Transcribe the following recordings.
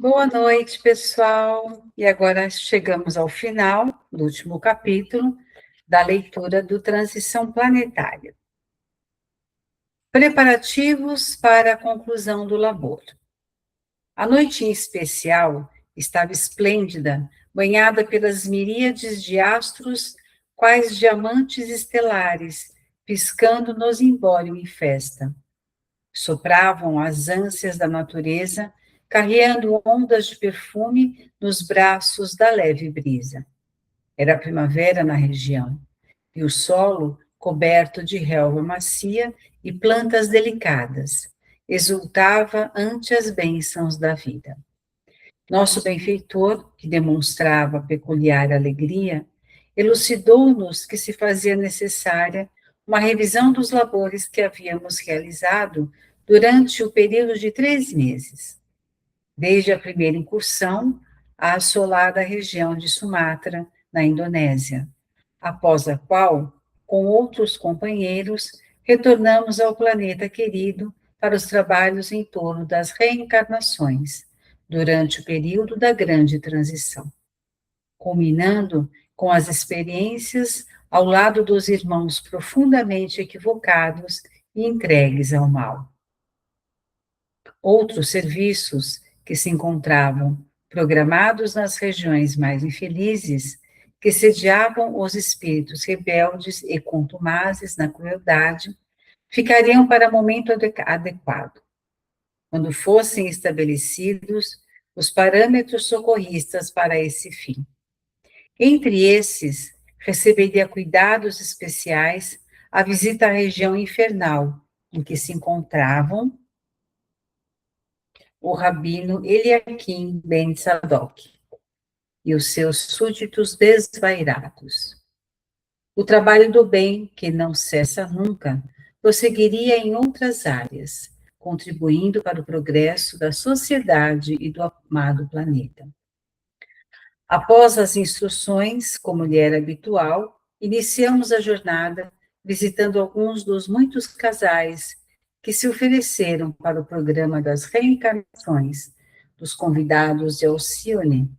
Boa noite, pessoal. E agora chegamos ao final do último capítulo da leitura do Transição Planetária. Preparativos para a conclusão do labor. A noite em especial estava esplêndida, banhada pelas miríades de astros, quais diamantes estelares, piscando no zimbório em festa. Sopravam as ânsias da natureza, carreando ondas de perfume nos braços da leve brisa. Era primavera na região, e o solo, coberto de relva macia e plantas delicadas, exultava ante as bênçãos da vida. Nosso benfeitor, que demonstrava peculiar alegria, elucidou-nos que se fazia necessária uma revisão dos labores que havíamos realizado durante o período de 3 meses, desde a primeira incursão à assolada região de Sumatra, na Indonésia, após a qual, com outros companheiros, retornamos ao planeta querido para os trabalhos em torno das reencarnações, durante o período da grande transição, culminando com as experiências ao lado dos irmãos profundamente equivocados e entregues ao mal. Outros serviços que se encontravam programados nas regiões mais infelizes, que sediavam os espíritos rebeldes e contumazes na crueldade, ficariam para momento adequado, quando fossem estabelecidos os parâmetros socorristas para esse fim. Entre esses, receberia cuidados especiais a visita à região infernal, em que se encontravam o rabino Eliakim Ben Tzadok e os seus súditos desvairados. O trabalho do bem, que não cessa nunca, prosseguiria em outras áreas, contribuindo para o progresso da sociedade e do amado planeta. Após as instruções, como lhe era habitual, iniciamos a jornada visitando alguns dos muitos casais que se ofereceram para o programa das reencarnações dos convidados de Alcione,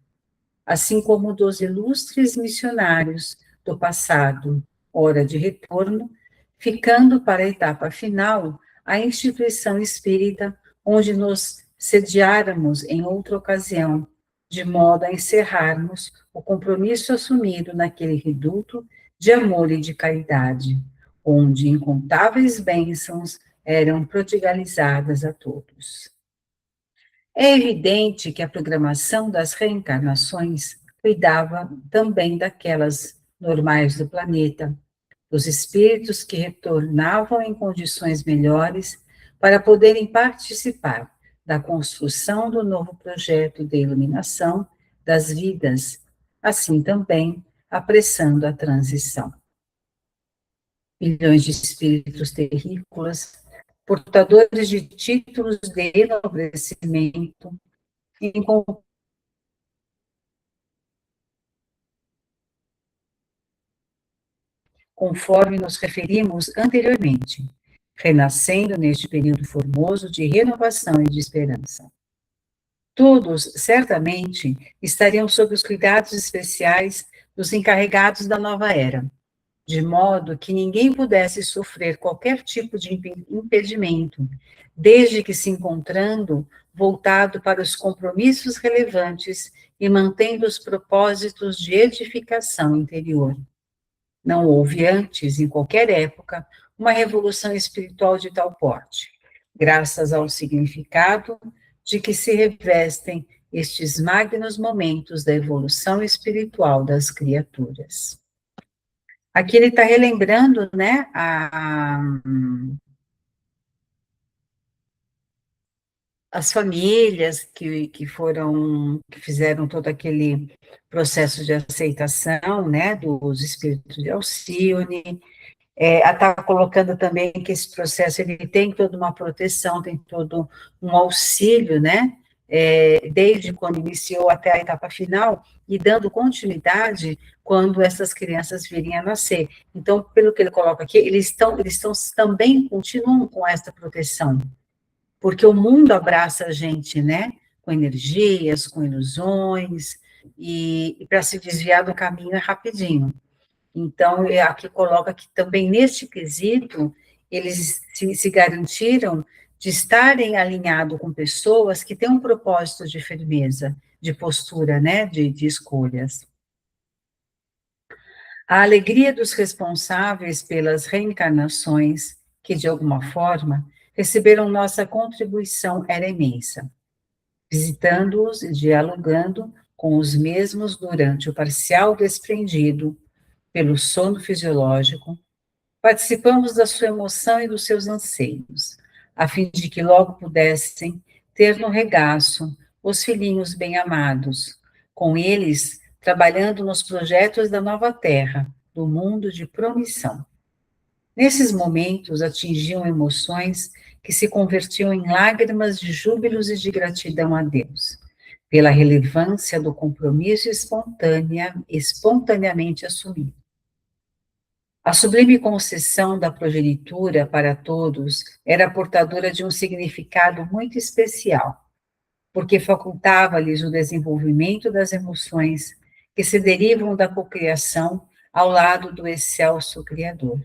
assim como dos ilustres missionários do passado, hora de retorno, ficando para a etapa final a instituição espírita, onde nos sediáramos em outra ocasião, de modo a encerrarmos o compromisso assumido naquele reduto de amor e de caridade, onde incontáveis bênçãos eram prodigalizadas a todos. É evidente que a programação das reencarnações cuidava também daquelas normais do planeta, dos espíritos que retornavam em condições melhores para poderem participar da construção do novo projeto de iluminação das vidas, assim também apressando a transição. Milhões de espíritos terrícolas, portadores de títulos de enobrecimento, conforme nos referimos anteriormente, renascendo neste período formoso de renovação e de esperança. Todos, certamente, estariam sob os cuidados especiais dos encarregados da nova era, de modo que ninguém pudesse sofrer qualquer tipo de impedimento, desde que se encontrando voltado para os compromissos relevantes e mantendo os propósitos de edificação interior. Não houve antes, em qualquer época, uma revolução espiritual de tal porte, graças ao significado de que se revestem estes magnos momentos da evolução espiritual das criaturas. Aqui ele está relembrando, né, as famílias que fizeram todo aquele processo de aceitação, né, dos espíritos de Alcione. Está colocando também que esse processo ele tem toda uma proteção, tem todo um auxílio, né, desde quando iniciou até a etapa final, e dando continuidade quando essas crianças virem a nascer. Então, pelo que ele coloca aqui, eles também continuam com essa proteção, porque o mundo abraça a gente, né, com energias, com ilusões, e para se desviar do caminho é rapidinho. Então, aqui coloca que também neste quesito, eles se garantiram de estarem alinhados com pessoas que têm um propósito de firmeza, de postura, né, de escolhas. A alegria dos responsáveis pelas reencarnações, que de alguma forma receberam nossa contribuição, era imensa. Visitando-os e dialogando com os mesmos durante o parcial desprendido pelo sono fisiológico, participamos da sua emoção e dos seus anseios, a fim de que logo pudessem ter no regaço os filhinhos bem-amados, com eles trabalhando nos projetos da nova terra, do mundo de promissão. Nesses momentos atingiam emoções que se convertiam em lágrimas de júbilos e de gratidão a Deus, pela relevância do compromisso espontaneamente assumido. A sublime concessão da progenitura para todos era portadora de um significado muito especial, porque facultava-lhes o desenvolvimento das emoções que se derivam da cocriação ao lado do excelso Criador.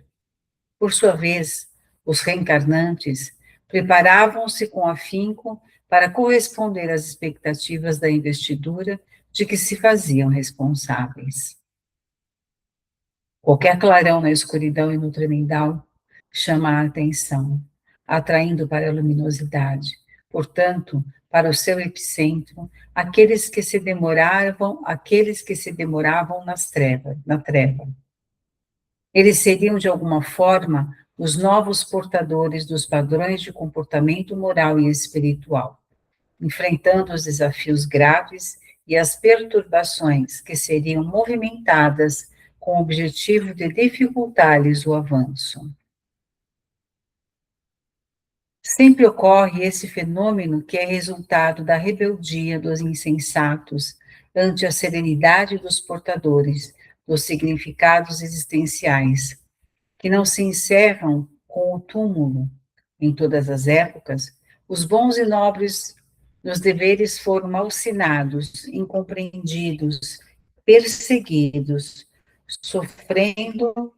Por sua vez, os reencarnantes preparavam-se com afinco para corresponder às expectativas da investidura de que se faziam responsáveis. Qualquer clarão na escuridão e no tremendal chama a atenção, atraindo para a luminosidade. Portanto, para o seu epicentro, aqueles que se demoravam na treva. Eles seriam, de alguma forma, os novos portadores dos padrões de comportamento moral e espiritual, enfrentando os desafios graves e as perturbações que seriam movimentadas com o objetivo de dificultar-lhes o avanço. Sempre ocorre esse fenômeno que é resultado da rebeldia dos insensatos ante a serenidade dos portadores dos significados existenciais, que não se encerram com o túmulo. Em todas as épocas, os bons e nobres nos deveres foram malsinados, incompreendidos, perseguidos, sofrendo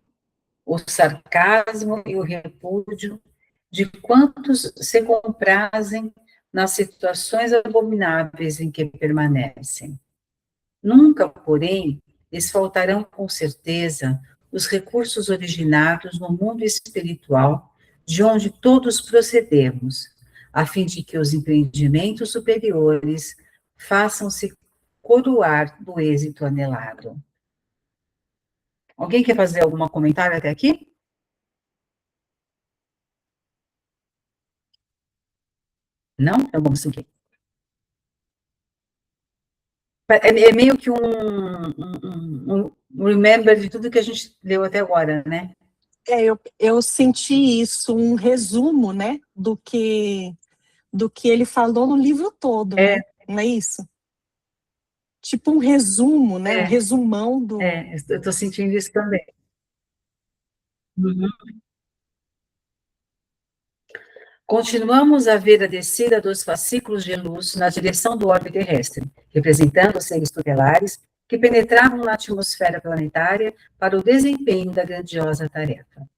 o sarcasmo e o repúdio de quantos se comprazem nas situações abomináveis em que permanecem. Nunca, porém, lhes faltarão com certeza os recursos originados no mundo espiritual, de onde todos procedemos, a fim de que os empreendimentos superiores façam-se coroar do êxito anelado. Alguém quer fazer algum comentário até aqui? Não? Então vamos seguir. É meio que um remember de tudo que a gente leu até agora, né? Eu senti isso, um resumo, né, do que ele falou no livro todo, né? Não é isso? Tipo um resumo, né? Um resumão do... eu estou sentindo isso também. Uhum. Continuamos a ver a descida dos fascículos de luz na direção do orbe terrestre, representando os seres tutelares que penetravam na atmosfera planetária para o desempenho da grandiosa tarefa.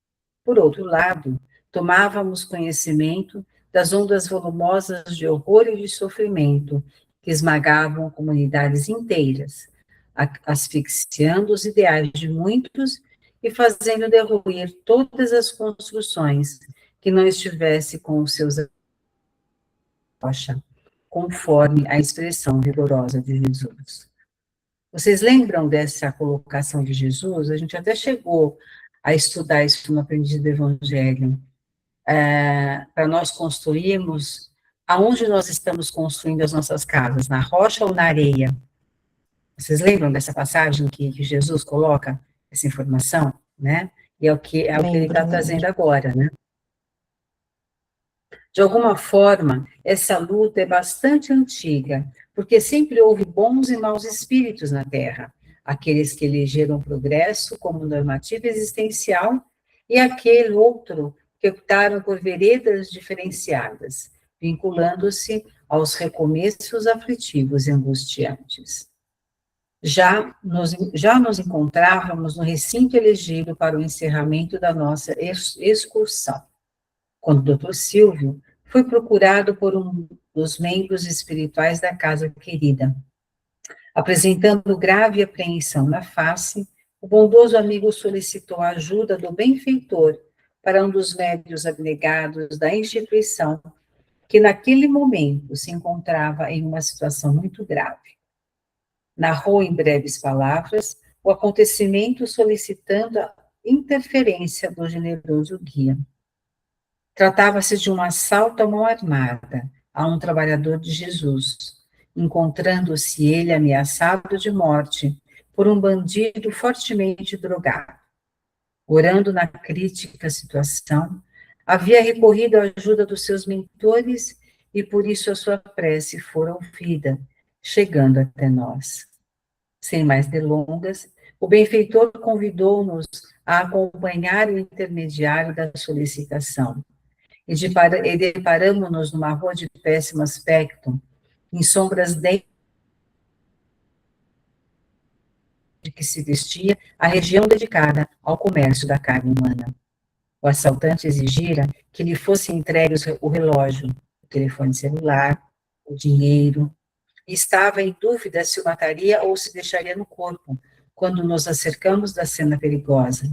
Por outro lado, tomávamos conhecimento das ondas volumosas de horror e de sofrimento que esmagavam comunidades inteiras, asfixiando os ideais de muitos e fazendo derruir todas as construções que não estivesse com os seus rocha, conforme a expressão vigorosa de Jesus. Vocês lembram dessa colocação de Jesus? A gente até chegou a estudar isso no Aprendiz do Evangelho, para nós construirmos, aonde nós estamos construindo as nossas casas, na rocha ou na areia? Vocês lembram dessa passagem que Jesus coloca essa informação, né? E é o que ele está trazendo agora, né? De alguma forma, essa luta é bastante antiga, porque sempre houve bons e maus espíritos na Terra, aqueles que elegeram o progresso como normativa existencial e aquele outro que optaram por veredas diferenciadas, vinculando-se aos recomeços aflitivos e angustiantes. Já nos encontrávamos no recinto elegido para o encerramento da nossa excursão, quando o Dr. Silvio foi procurado por um dos membros espirituais da casa querida. Apresentando grave apreensão na face, o bondoso amigo solicitou a ajuda do benfeitor para um dos médios abnegados da instituição, que naquele momento se encontrava em uma situação muito grave. Narrou em breves palavras o acontecimento, solicitando a interferência do generoso guia. Tratava-se de um assalto à mão armada a um trabalhador de Jesus, encontrando-se ele ameaçado de morte por um bandido fortemente drogado. Orando na crítica situação, havia recorrido à ajuda dos seus mentores e por isso a sua prece fora ouvida, chegando até nós. Sem mais delongas, o benfeitor convidou-nos a acompanhar o intermediário da solicitação. E deparamos-nos numa rua de péssimo aspecto, em sombras de que se vestia a região dedicada ao comércio da carne humana. O assaltante exigira que lhe fosse entregue o relógio, o telefone celular, o dinheiro, e estava em dúvida se o mataria ou se deixaria no corpo, quando nos acercamos da cena perigosa.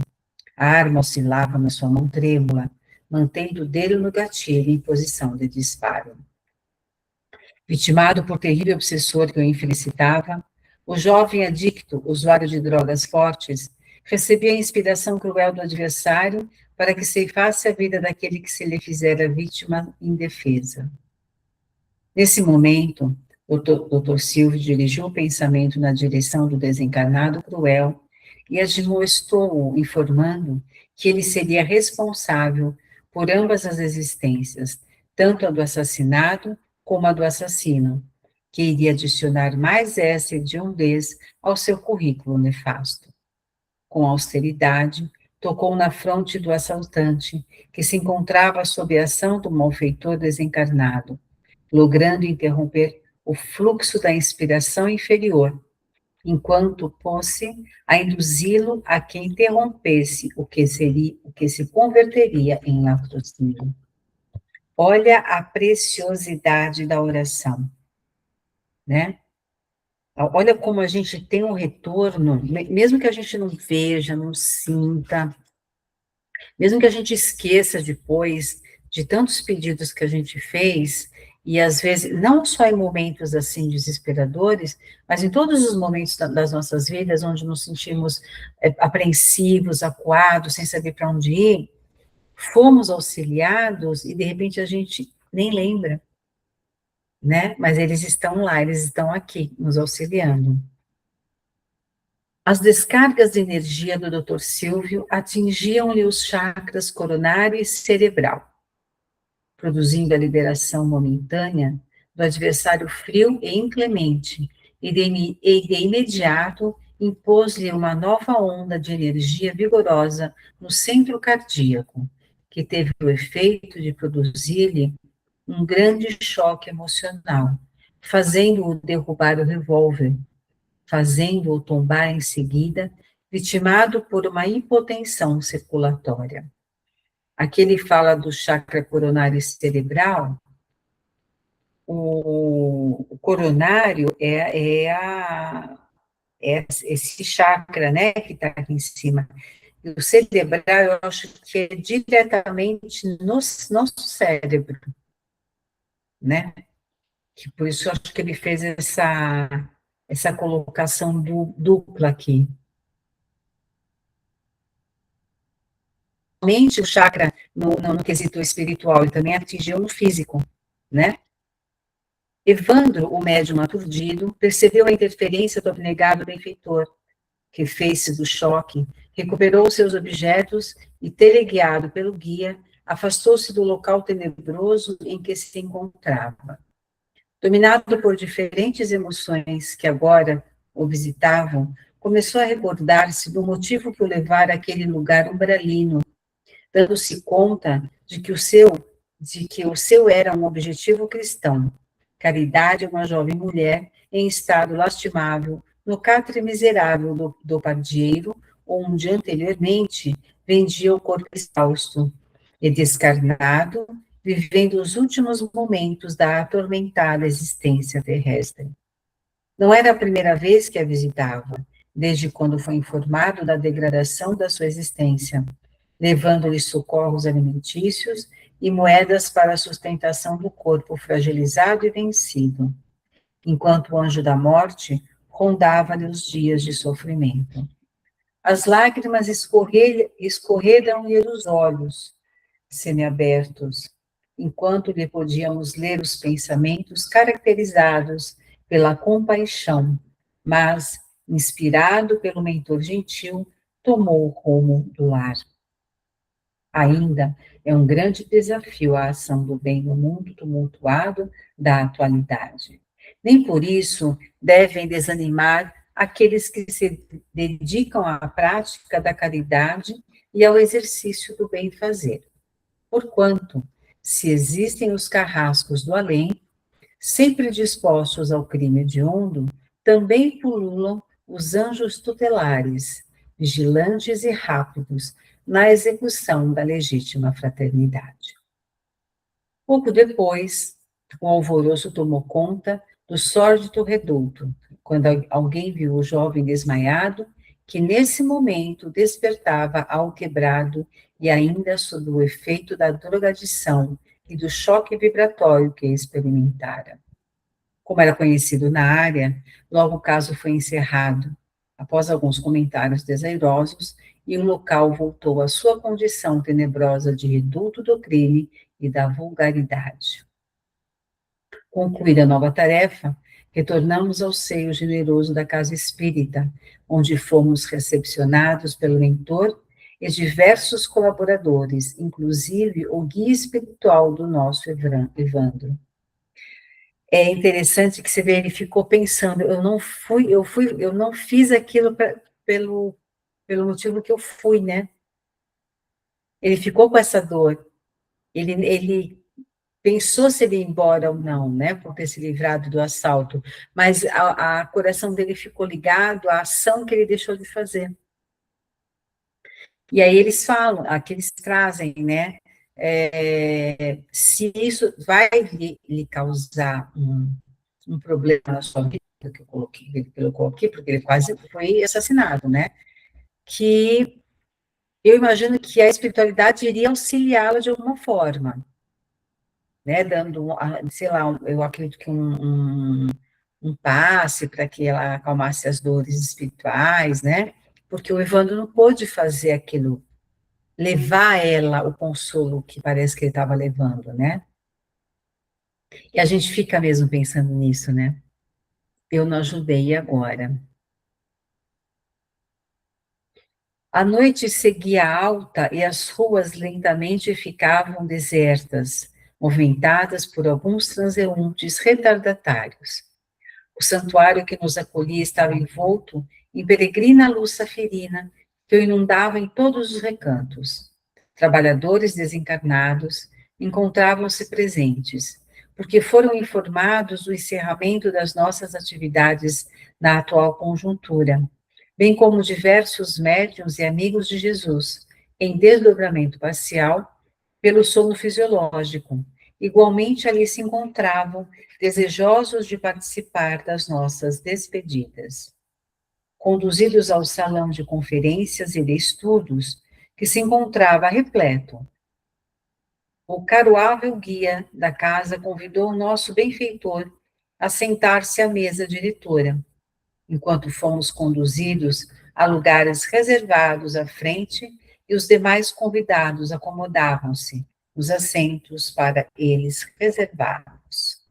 A arma oscilava na sua mão trêmula, mantendo o dedo no gatilho em posição de disparo. Vitimado por terrível obsessor que o infelicitava, o jovem adicto, usuário de drogas fortes, recebia a inspiração cruel do adversário para que ceifasse a vida daquele que se lhe fizera vítima indefesa. Nesse momento, o Dr. Silvio dirigiu o pensamento na direção do desencarnado cruel e admoestou-o, informando que ele seria responsável por ambas as existências, tanto a do assassinado como a do assassino, que iria adicionar mais essa hediondez ao seu currículo nefasto. Com austeridade, tocou na fronte do assaltante, que se encontrava sob a ação do malfeitor desencarnado, logrando interromper o fluxo da inspiração inferior, enquanto pôs-se a induzi-lo a que interrompesse o que se converteria em latrocínio. Olha a preciosidade da oração, né? Olha como a gente tem um retorno, mesmo que a gente não veja, não sinta, mesmo que a gente esqueça depois de tantos pedidos que a gente fez, e às vezes, não só em momentos assim desesperadores, mas em todos os momentos das nossas vidas, onde nos sentimos apreensivos, acuados, sem saber para onde ir, fomos auxiliados e de repente a gente nem lembra, né? Mas eles estão lá, eles estão aqui, nos auxiliando. As descargas de energia do Dr. Silvio atingiam-lhe os chakras coronário e cerebral, produzindo a liberação momentânea do adversário frio e inclemente, e de imediato impôs-lhe uma nova onda de energia vigorosa no centro cardíaco, que teve o efeito de produzir-lhe um grande choque emocional, fazendo-o derrubar o revólver, fazendo-o tombar em seguida, vitimado por uma hipotensão circulatória. Aqui ele fala do chakra coronário cerebral. O coronário é esse chakra, né, que está aqui em cima. E o cerebral, eu acho que é diretamente no nosso cérebro, né? Que por isso eu acho que ele fez essa colocação dupla aqui. Somente o chakra no quesito espiritual, e também atingiu no físico, né? Evandro, o médium aturdido, percebeu a interferência do abnegado benfeitor, que fez-se do choque, recuperou seus objetos e, teleguiado pelo guia, afastou-se do local tenebroso em que se encontrava. Dominado por diferentes emoções que agora o visitavam, começou a recordar-se do motivo que o levara àquele lugar umbralino, dando-se conta de que o seu de que o seu era um objetivo cristão. Caridade é uma jovem mulher em estado lastimável, no catre miserável do pardieiro, onde anteriormente vendia o corpo exausto e descarnado, vivendo os últimos momentos da atormentada existência terrestre. Não era a primeira vez que a visitava, desde quando foi informado da degradação da sua existência, levando-lhe socorros alimentícios e moedas para a sustentação do corpo fragilizado e vencido, enquanto o anjo da morte rondava-lhe os dias de sofrimento. As lágrimas escorreram-lhe dos olhos, semiabertos, enquanto lhe podíamos ler os pensamentos caracterizados pela compaixão, mas, inspirado pelo mentor gentil, tomou o rumo do lar. Ainda é um grande desafio a ação do bem no mundo tumultuado da atualidade. Nem por isso devem desanimar aqueles que se dedicam à prática da caridade e ao exercício do bem-fazer. Porquanto, se existem os carrascos do além, sempre dispostos ao crime hediondo, também pululam os anjos tutelares, vigilantes e rápidos, na execução da legítima fraternidade. Pouco depois, o alvoroço tomou conta do sórdido reduto, quando alguém viu o jovem desmaiado, que nesse momento despertava alquebrado e ainda sob o efeito da drogadição e do choque vibratório que experimentara. Como era conhecido na área, logo o caso foi encerrado, após alguns comentários desairosos, e o local voltou à sua condição tenebrosa de reduto do crime e da vulgaridade. Concluída a nova tarefa, retornamos ao seio generoso da casa espírita, onde fomos recepcionados pelo mentor e diversos colaboradores, inclusive o guia espiritual do nosso Evandro. É interessante que você vê, ele ficou pensando, eu não fiz aquilo pelo motivo que eu fui, né? Ele ficou com essa dor. Ele pensou se ele ia embora ou não, né? Por ter se livrado do assalto. Mas a coração dele ficou ligado à ação que ele deixou de fazer. E aí eles falam, aqui eles trazem, né? Se isso vai lhe causar um problema na sua vida, que eu coloquei, porque ele quase foi assassinado, né? Que eu imagino que a espiritualidade iria auxiliá-la de alguma forma, né? Dando, sei lá, eu acredito que um passe para que ela acalmasse as dores espirituais, né? Porque o Evandro não pôde fazer aquilo, levar a ela o consolo que parece que ele estava levando, né? E a gente fica mesmo pensando nisso, né? Eu não ajudei agora. A noite seguia alta e as ruas lentamente ficavam desertas, movimentadas por alguns transeuntes retardatários. O santuário que nos acolhia estava envolto em peregrina luz saferina que o inundava em todos os recantos. Trabalhadores desencarnados encontravam-se presentes, porque foram informados do encerramento das nossas atividades na atual conjuntura, bem como diversos médiuns e amigos de Jesus, em desdobramento parcial, pelo sono fisiológico. Igualmente ali se encontravam, desejosos de participar das nossas despedidas. Conduzidos ao salão de conferências e de estudos, que se encontrava repleto, o caroável guia da casa convidou o nosso benfeitor a sentar-se à mesa diretora, enquanto fomos conduzidos a lugares reservados à frente e os demais convidados acomodavam-se nos assentos para eles reservados.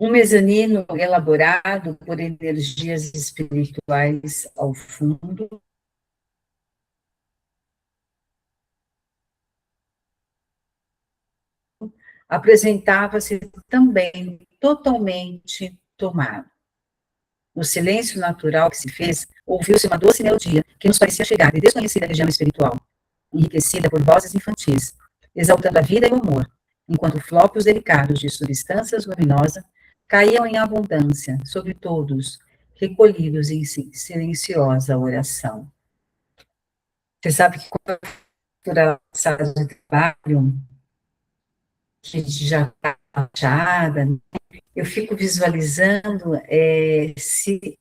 Um mezanino elaborado por energias espirituais ao fundo, apresentava-se também totalmente tomado. No silêncio natural que se fez, ouviu-se uma doce melodia que nos parecia chegar de desconhecida região espiritual, enriquecida por vozes infantis, exaltando a vida e o amor, enquanto flocos delicados de substâncias luminosas caíam em abundância sobre todos, recolhidos em silenciosa oração. Você sabe que quando a sala de trabalho, que a gente já está fechada, eu fico visualizando se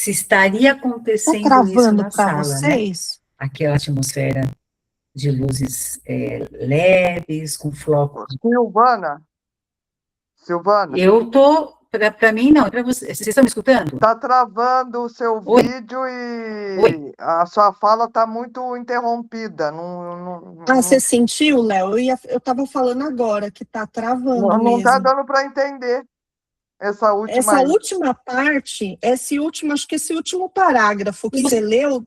estaria acontecendo isso na para sala, né? vocês? Aquela atmosfera de luzes leves, com flocos. Silvana. Eu tô, para mim não, para vocês. Vocês estão me escutando? Tá travando o seu Oi. vídeo e Oi. a sua fala tá muito interrompida. Você sentiu, Léo? Eu estava falando agora que tá travando não mesmo. tá dando para entender essa última aí. Última parte, acho que esse último parágrafo que você leu,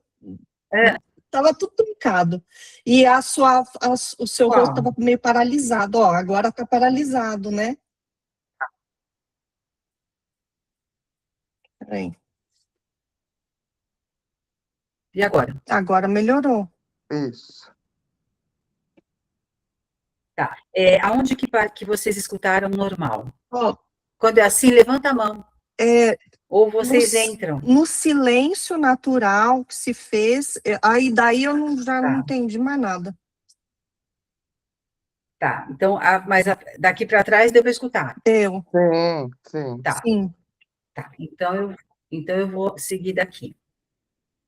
estava tudo truncado. E o seu rosto estava meio paralisado. Ó, agora está paralisado, né? Peraí. E agora? Agora melhorou. Isso. Tá. Aonde que vocês escutaram normal? Ó, quando é assim, levanta a mão. Ou vocês entram. No silêncio natural que se fez, aí daí eu não entendi mais nada. Tá, então, mas daqui para trás deu para escutar? Deu. Sim. Tá. Sim. Tá, então eu vou seguir daqui.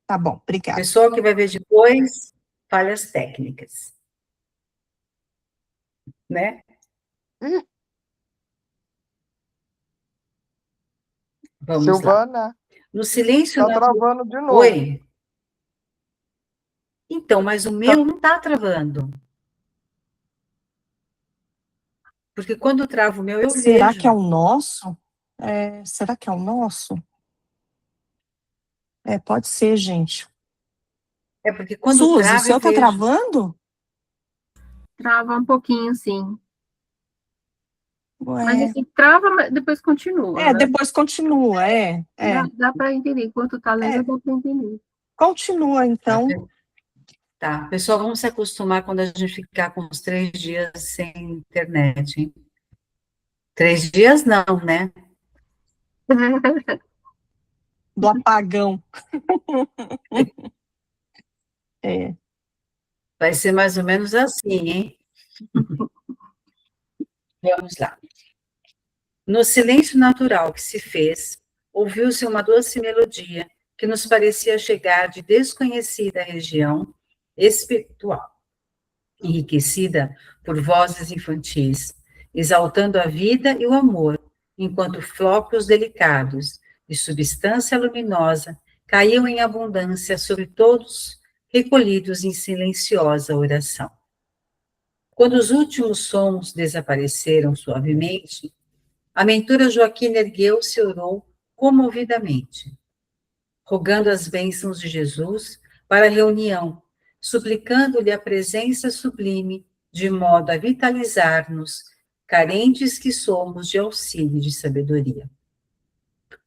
Tá bom, obrigada. Pessoal que vai ver depois, falhas técnicas. Né? Vamos Silvana, lá. No silêncio... Tá travando de novo. Oi? Então, mas o meu não está travando. Porque quando trava o meu, eu vejo. Será que é o nosso? Será que é o nosso? Pode ser, gente. Porque quando Suzy, trava, o seu eu tá vejo. travando? Trava um pouquinho, sim. Ué. Mas assim, trava, mas depois continua. Né? Depois continua, Dá para entender. Enquanto tá lendo, dá para entender. Continua, então. Tá, pessoal, vamos se acostumar quando a gente ficar com uns 3 dias sem internet, hein? 3 dias não, né? Do apagão. Vai ser mais ou menos assim, hein? Vamos lá. No silêncio natural que se fez, ouviu-se uma doce melodia que nos parecia chegar de desconhecida região espiritual, enriquecida por vozes infantis, exaltando a vida e o amor, enquanto flocos delicados de substância luminosa caíam em abundância sobre todos, recolhidos em silenciosa oração. Quando os últimos sons desapareceram suavemente, a mentora Joaquina ergueu-se e orou comovidamente, rogando as bênçãos de Jesus para a reunião, suplicando-lhe a presença sublime, de modo a vitalizar-nos, carentes que somos de auxílio e de sabedoria.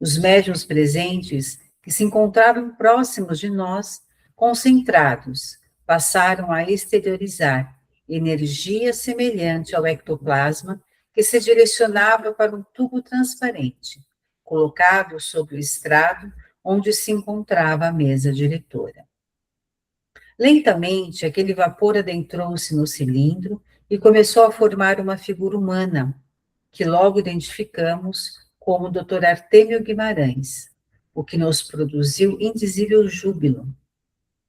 Os médiuns presentes, que se encontravam próximos de nós, concentrados, passaram a exteriorizar energia semelhante ao ectoplasma que se direcionava para um tubo transparente, colocado sobre o estrado onde se encontrava a mesa diretora. Lentamente, aquele vapor adentrou-se no cilindro e começou a formar uma figura humana, que logo identificamos como o Dr. Artêmio Guimarães, o que nos produziu indizível júbilo.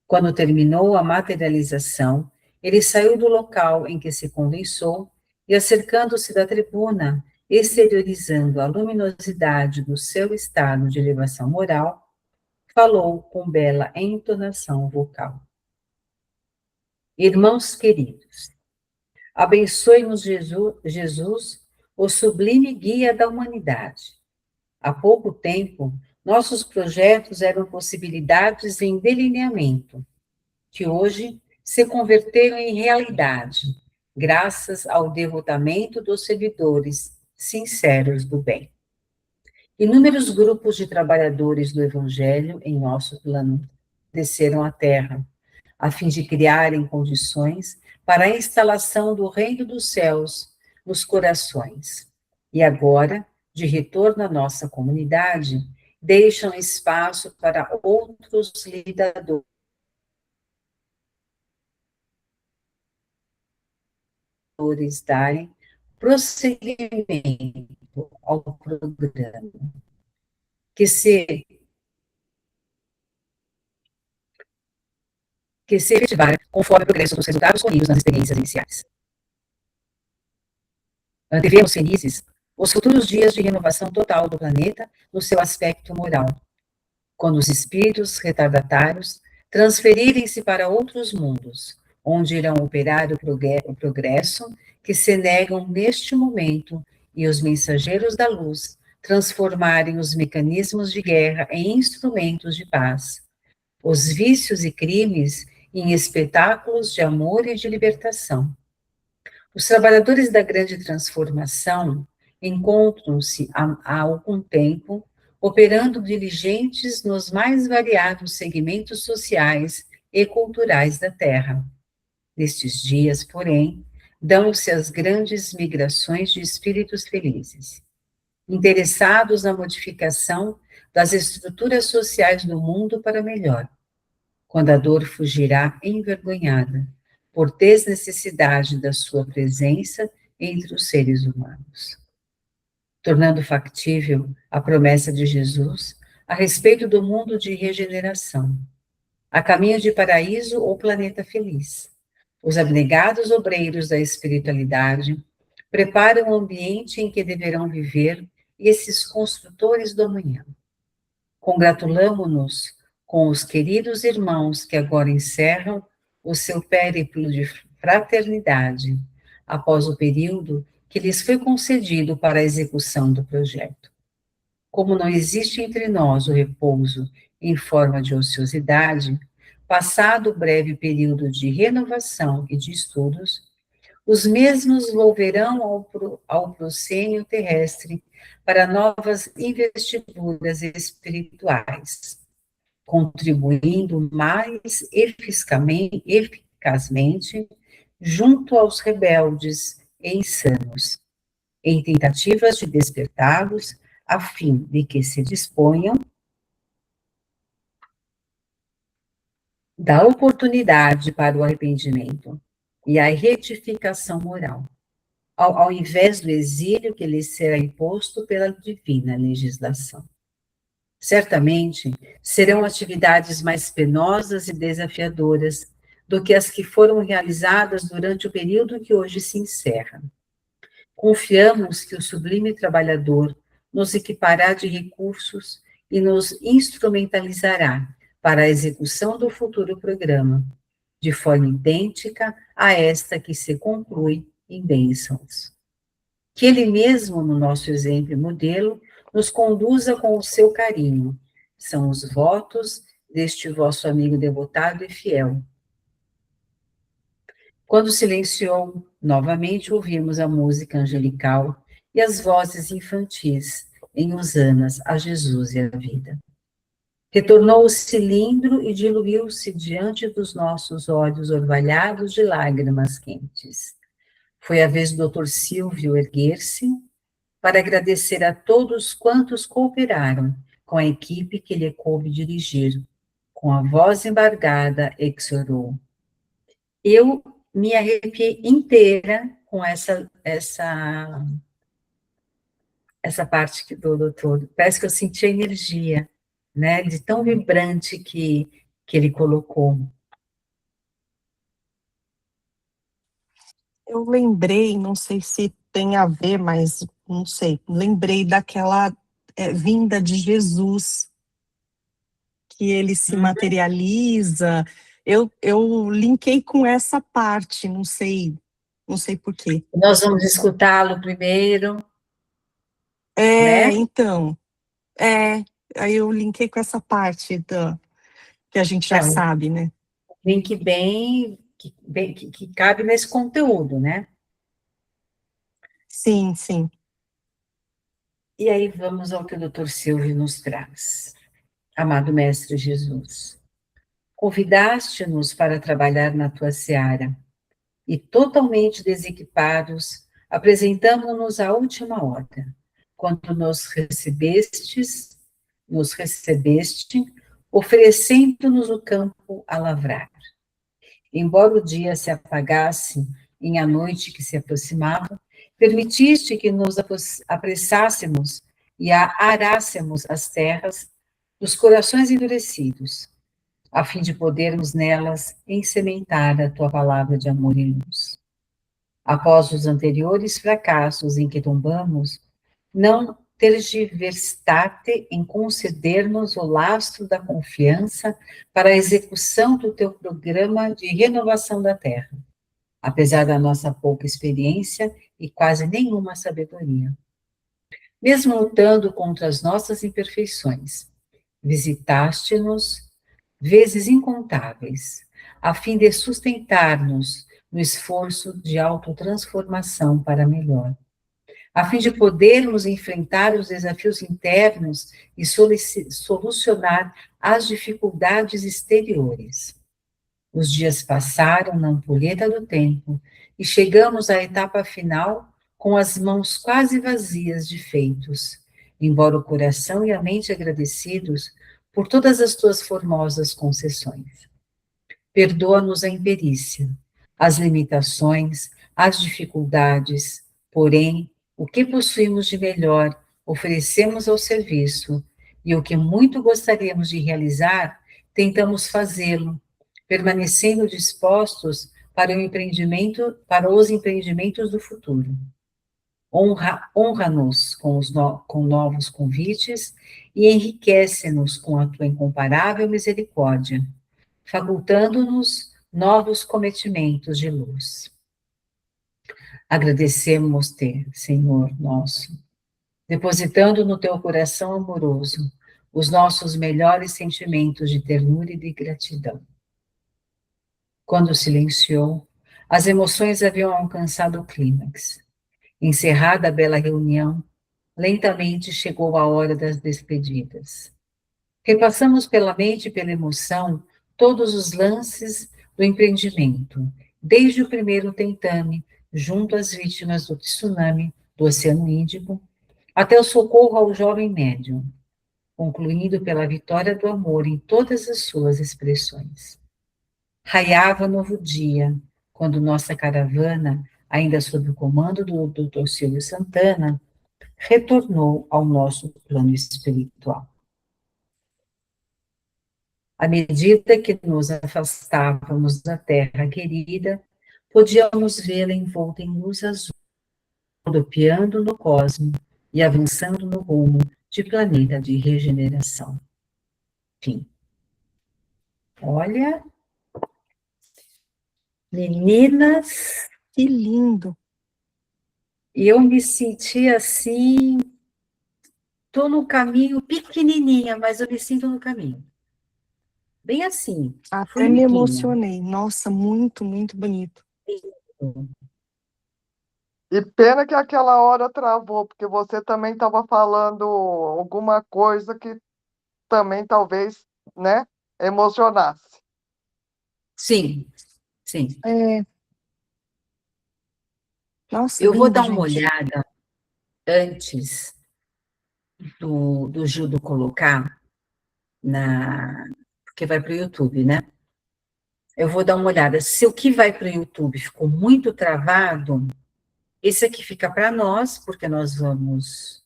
Quando terminou a materialização, ele saiu do local em que se condensou e, acercando-se da tribuna, exteriorizando a luminosidade do seu estado de elevação moral, falou com bela entonação vocal. Irmãos queridos, abençoe-nos Jesus, o sublime guia da humanidade. Há pouco tempo, nossos projetos eram possibilidades em delineamento, que hoje se converteram em realidade, graças ao devotamento dos servidores sinceros do bem. Inúmeros grupos de trabalhadores do Evangelho em nosso plano desceram à Terra, a fim de criarem condições para a instalação do reino dos céus nos corações. E agora, de retorno à nossa comunidade, deixam espaço para outros lidadores darem prosseguimento ao programa, que se efetivar conforme o progresso dos resultados colhidos nas experiências iniciais. Antevemos felizes os futuros dias de renovação total do planeta no seu aspecto moral, quando os espíritos retardatários transferirem-se para outros mundos, onde irão operar o progresso que se negam neste momento e os mensageiros da luz transformarem os mecanismos de guerra em instrumentos de paz, os vícios e crimes em espetáculos de amor e de libertação. Os trabalhadores da grande transformação encontram-se há algum tempo operando diligentes nos mais variados segmentos sociais e culturais da Terra. Nestes dias, porém, dão-se as grandes migrações de espíritos felizes, interessados na modificação das estruturas sociais do mundo para melhor, quando a dor fugirá envergonhada, por desnecessidade da sua presença entre os seres humanos, tornando factível a promessa de Jesus a respeito do mundo de regeneração, a caminho de paraíso ou planeta feliz. Os abnegados obreiros da espiritualidade preparam o ambiente em que deverão viver esses construtores do amanhã. Congratulamo-nos com os queridos irmãos que agora encerram o seu périplo de fraternidade, após o período que lhes foi concedido para a execução do projeto. Como não existe entre nós o repouso em forma de ociosidade, passado o breve período de renovação e de estudos, os mesmos volverão ao proscênio terrestre para novas investiduras espirituais, contribuindo mais eficazmente junto aos rebeldes e insanos, em tentativas de despertá-los, a fim de que se disponham da oportunidade para o arrependimento e a retificação moral, ao invés do exílio que lhes será imposto pela divina legislação. Certamente, serão atividades mais penosas e desafiadoras do que as que foram realizadas durante o período que hoje se encerra. Confiamos que o sublime trabalhador nos equipará de recursos e nos instrumentalizará para a execução do futuro programa, de forma idêntica a esta que se conclui em bênçãos. Que ele mesmo, no nosso exemplo e modelo, nos conduza com o seu carinho. São os votos deste vosso amigo devotado e fiel. Quando silenciou, novamente ouvimos a música angelical e as vozes infantis em hosanas a Jesus e a vida. Retornou o cilindro e diluiu-se diante dos nossos olhos orvalhados de lágrimas quentes. Foi a vez do Dr. Silvio erguer-se para agradecer a todos quantos cooperaram com a equipe que lhe coube dirigir. Com a voz embargada, exorou. Eu me arrepiei inteira com essa parte do doutor. Parece que eu senti a energia, né, de tão vibrante que ele colocou. Eu lembrei, não sei se tem a ver, mas não sei, lembrei daquela vinda de Jesus, que ele se materializa. Eu linkei com essa parte, não sei por quê. Nós vamos escutá-lo primeiro. Né? Então, aí eu linkei com essa parte que a gente já sabe, né? Link que cabe nesse conteúdo, né? Sim, sim. E aí vamos ao que o Dr. Silvio nos traz. Amado Mestre Jesus, convidaste-nos para trabalhar na tua seara e, totalmente desequipados, apresentamo-nos à última hora, quando nos recebeste, oferecendo-nos o campo a lavrar. Embora o dia se apagasse em a noite que se aproximava, permitiste que nos apressássemos e arássemos as terras dos corações endurecidos, a fim de podermos nelas ensementar a tua palavra de amor e luz. Após os anteriores fracassos em que tombamos, não tergiversate em concedermos o lastro da confiança para a execução do teu programa de renovação da terra, apesar da nossa pouca experiência e quase nenhuma sabedoria. Mesmo lutando contra as nossas imperfeições, visitaste-nos vezes incontáveis, a fim de sustentar-nos no esforço de autotransformação para melhor, a fim de podermos enfrentar os desafios internos e solucionar as dificuldades exteriores. Os dias passaram na ampulheta do tempo e chegamos à etapa final com as mãos quase vazias de feitos, embora o coração e a mente agradecidos por todas as tuas formosas concessões. Perdoa-nos a imperícia, as limitações, as dificuldades, porém, o que possuímos de melhor oferecemos ao serviço, e o que muito gostaríamos de realizar, tentamos fazê-lo, permanecendo dispostos para os empreendimentos do futuro. Honra-nos com novos convites e enriquece-nos com a tua incomparável misericórdia, facultando-nos novos cometimentos de luz. Agradecemos-te, Senhor nosso, depositando no teu coração amoroso os nossos melhores sentimentos de ternura e de gratidão. Quando silenciou, as emoções haviam alcançado o clímax. Encerrada a bela reunião, lentamente chegou a hora das despedidas. Repassamos pela mente e pela emoção todos os lances do empreendimento, desde o primeiro tentame, junto às vítimas do tsunami do Oceano Índico, até o socorro ao jovem médium, concluindo pela vitória do amor em todas as suas expressões. Raiava novo dia, quando nossa caravana, ainda sob o comando do Dr. Silvio Santana, retornou ao nosso plano espiritual. À medida que nos afastávamos da terra querida, podíamos vê-la envolta em luz azul, rodopiando no cosmo e avançando no rumo de planeta de regeneração. Fim. Olha, meninas, Que lindo. eu me senti assim, estou no caminho pequenininha, mas eu me sinto no caminho. Bem assim, Até me emocionei. Nossa, muito, muito bonito. E pena que aquela hora travou, porque você também estava falando alguma coisa que também talvez, né, emocionasse. Sim, sim. É. Nossa, Eu vou lindo, dar uma gente. olhada antes do Gildo colocar, porque vai para o YouTube, né? Eu vou dar uma olhada. Se o que vai para o YouTube ficou muito travado, esse aqui fica para nós, porque nós vamos,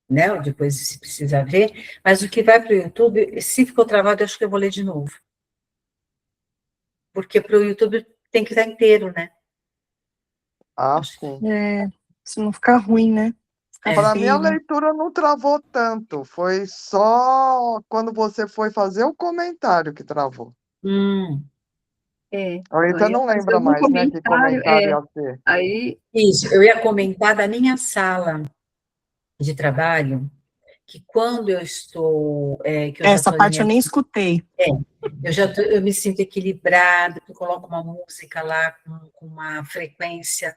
né? Depois, se precisar ver. Mas o que vai para o YouTube, se ficou travado, acho que eu vou ler de novo. Porque para o YouTube tem que estar inteiro, né? Ah, sim. Se não ficar ruim, né? Ficar Para mim, a feio, né? leitura não travou tanto. Foi só quando você foi fazer o comentário que travou. Aí você Aí eu não fazer lembra algum mais, né? Que comentário ia ser. aí Isso, eu ia comentar da minha sala de trabalho, que quando eu estou, que eu já Essa estou na parte eu minha, nem escutei. eu me sinto equilibrada, eu coloco uma música lá com uma frequência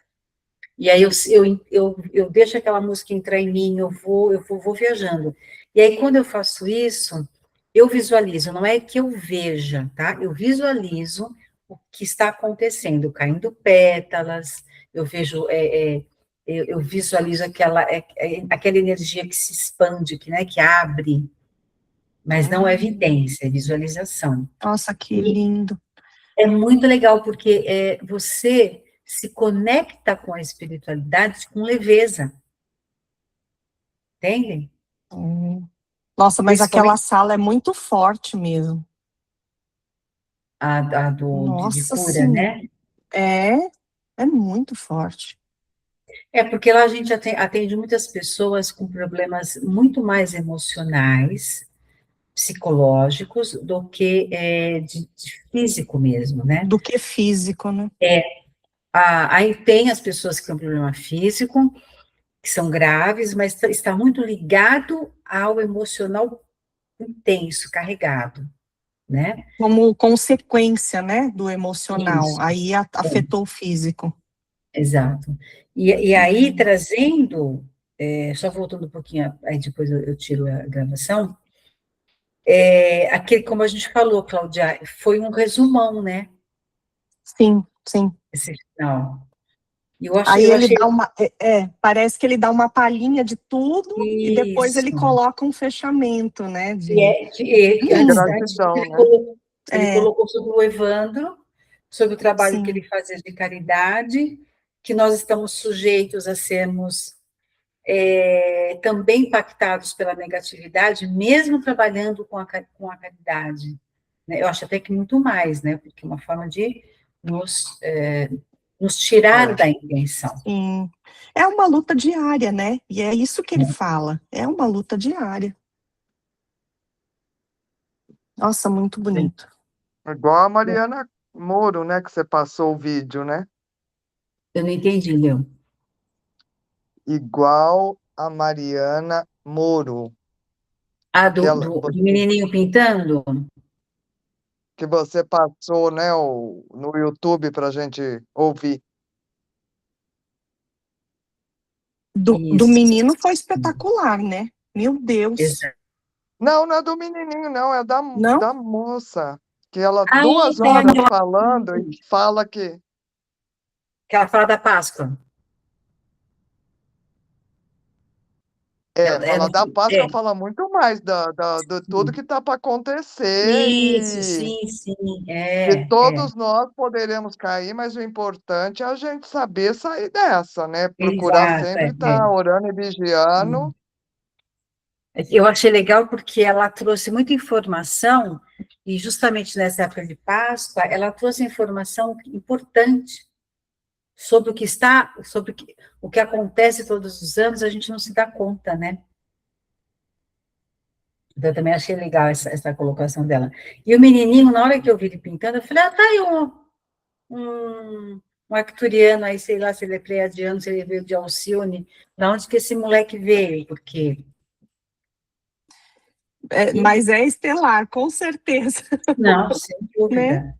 E aí eu deixo aquela música entrar em mim, vou viajando. E aí, quando eu faço isso, eu visualizo, não é que eu veja, tá? Eu visualizo o que está acontecendo, caindo pétalas, eu vejo, eu visualizo aquela energia que se expande, né, que abre, mas não é evidência, é visualização. Nossa, que E lindo. é muito legal, porque você se conecta com a espiritualidade com leveza, entende? Nossa, mas aquela Principalmente sala é muito forte mesmo. de Nossa, cura, sim. né? É muito forte. É porque lá a gente atende muitas pessoas com problemas muito mais emocionais, psicológicos, do que de físico mesmo, né? Do que físico, né? Aí tem as pessoas que têm um problema físico, que são graves, mas está muito ligado ao emocional intenso, carregado, né? Como consequência, né, do emocional. Isso, Aí afetou o físico. exato. E aí, trazendo, só voltando um pouquinho, aí depois eu tiro a gravação, aquele, como a gente falou, Cláudia, foi um resumão, né? Sim, sim. Esse final. Aí Eu ele achei dá parece que ele dá uma palhinha de tudo e depois ele isso. coloca um fechamento, né? Que Lindo. antes Gratidão, né? ele É, colocou sobre o Evandro, sobre o trabalho que sim, ele fazia de caridade, que nós estamos sujeitos a sermos também impactados pela negatividade, mesmo trabalhando com a caridade. Né? Eu acho até que muito mais, né? Porque é uma forma de nos tirar É. da intenção. sim. É uma luta diária, né? E é isso que ele fala. É uma luta diária. Nossa, muito bonito. Igual a Mariana Moro, né? Que você passou o vídeo, né? Eu não entendi, Leo. Igual a Mariana Moro. Que, Do menininho pintando? que você passou, né, no YouTube para a gente ouvir. Do Isso, menino foi espetacular, né? Meu Deus. exato. Não, não é do menininho, não, é Não? da moça. Que ela, Ah, 2 horas falando e fala que. que ela fala da Páscoa. Fala da Páscoa, É, fala muito mais de tudo que está para acontecer isso, e sim, sim, que todos nós poderemos cair, mas o importante é a gente saber sair dessa, né? Procurar exato, sempre estar orando e vigiando. Eu achei legal porque ela trouxe muita informação, e justamente nessa época de Páscoa, ela trouxe informação importante sobre o que está, o que acontece todos os anos, a gente não se dá conta, né? Então, eu também achei legal essa colocação dela. E o menininho, na hora que eu vi ele pintando, eu falei, tá aí um arcturiano aí, sei lá, se ele é pleiadiano, se ele veio de Alcione, da onde que esse moleque veio? Porque... Mas é estelar, com certeza. Não, sem Né? dúvida.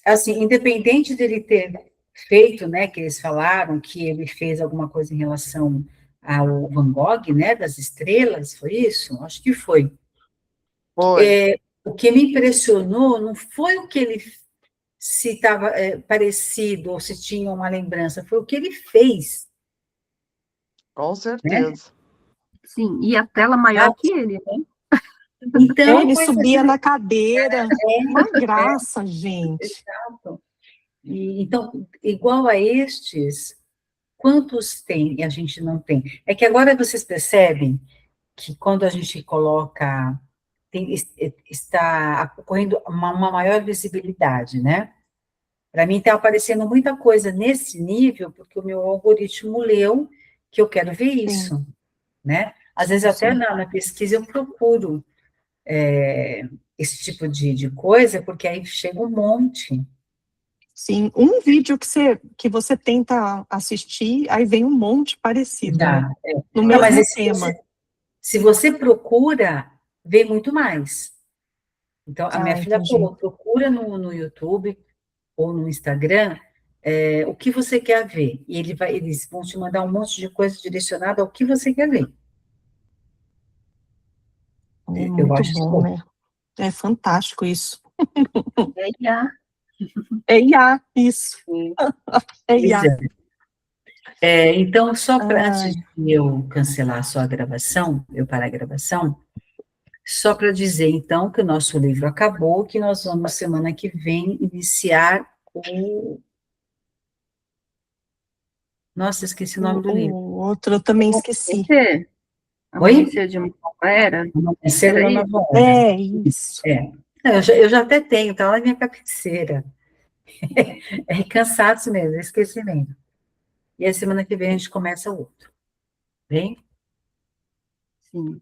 Assim, independente dele ter feito, né, que eles falaram que ele fez alguma coisa em relação ao Van Gogh, né, das estrelas, foi isso? Acho que foi. Foi, O que me impressionou não foi o que ele, se estava parecido ou se tinha uma lembrança, foi o que ele fez, com né? certeza. Sim, e a tela maior que ele, né? Então, Ele pois subia na cadeira. Uma graça, gente. exato. Então, igual a estes, quantos tem e a gente não tem? É que agora vocês percebem que quando a gente coloca, está ocorrendo uma maior visibilidade, né? Para mim está aparecendo muita coisa nesse nível, porque o meu algoritmo leu que eu quero ver Sim, isso, né? Às vezes até sim. na pesquisa eu procuro esse tipo de coisa, porque aí chega um monte. Sim, um vídeo que você tenta assistir, aí vem um monte parecido, né? Já. No Não, mas mesmo se tema. se você procura, vem muito mais. Então, a minha Ah, filha entendi. falou, procura no YouTube ou no Instagram, o que você quer ver. E eles vão te mandar um monte de coisa direcionada ao que você quer ver. É Eu muito acho isso bom, bom. né? É fantástico isso. É IA. É IA, isso. Sim. É Pois IA. então, só para Ai, antes de eu cancelar a sua gravação, eu parar a gravação, só para dizer, então, que o nosso livro acabou, que nós vamos, semana que vem, iniciar o... Nossa, esqueci o nome do livro. o outro eu também esqueci. Amanhecer. Oi? Amanhecer de uma nova era. Amanhecer Era uma isso? nova era. É isso. É. Eu já até tenho, tá lá na minha cabeceira. É cansaço mesmo, é esquecimento. E a semana que vem a gente começa outro. Bem? Sim.